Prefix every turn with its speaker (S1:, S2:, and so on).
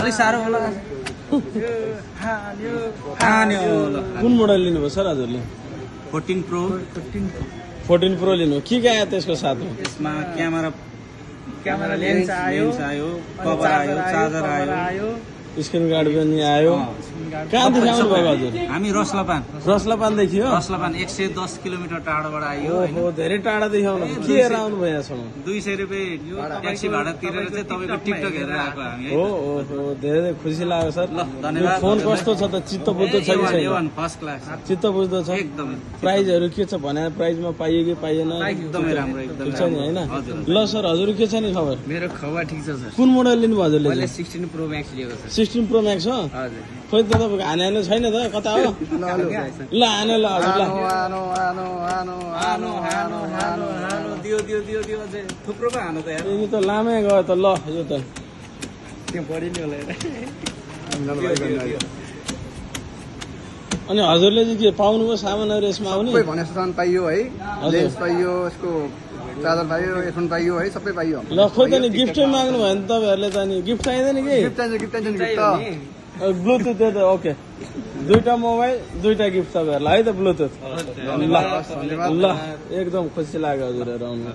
S1: अलिक साह्रो होला
S2: कुन मोडल लिनुभयो सर हजुरले
S1: 14 प्रो
S2: 14 प्रो लिनु के आयो त्यसको साथमा
S1: यसमा क्यामेरा लेन्स आयो कभर आयो चार्जर आयो
S2: स्क्रिन गार्ड पनि आयो कहाँ देखाउनु भयो हजुर
S1: हामी
S2: रसलापानदेखि हो
S1: रसलापान 110 किलोमिटर टाढोबाट आयो
S2: ओहो धेरै टाढा देखाउनु के हेरेर आउनु भयो यहाँसम्म
S1: 200 रुपियाँ ट्याक्सी भाडा तिरेर चाहिँ तपाईँको टिकटक हेरेर आएको हामी
S2: हो ओहो धेरै खुसी लाग्यो सर
S1: ल धन्यवाद
S2: फोन कस्तो छ त चित्त बुझ्दो छ कि छैन
S1: फर्स्ट क्लास
S2: चित्त बुझ्दो छ
S1: एकदमै
S2: प्राइजहरू के छ भने प्राइजमा पाइयो कि पाइएन
S1: एकदमै राम्रो
S2: ठिक छ नि होइन ल सर हजुर के छ नि खबर
S1: मेरो खबर ठिक छ सर
S2: कुन मोडल लिनु भयो हजुरले
S1: मैले 16 प्रो म्याक्स लिएको छ
S2: 16 प्रो म्याक्स हो
S1: हजुर
S2: खोइ त तपाईँको हाने छैन त कता हो ल हाने ल हजुर
S1: आनो दियो अझै थुप्रो पो हानो त यार
S2: यो त लामै गयो त ल यो त
S1: त्यो बढी नि होला
S2: अनि हजुरले चाहिँ के पाउनुभयो सामानहरू यसमा आउने
S3: भने सामान पाइयो है लेन्स पाइयो यसको चार्जर पाइयो एयरफोन पाइयो है सबै पाइयो
S2: ल खोइ त नि गिफ्टै माग्नु भयो नि तपाईँहरूले त नि गिफ्ट चाहिँदैन कि
S3: गिफ्ट चाहिन्छ
S2: ब्लुटुथ त्यो त ओके दुईटा मोबाइल दुईटा गिफ्ट तपाईँहरूलाई है त ब्लुटुथ ल एकदम खुसी लाग्यो हजुरहरू आउनु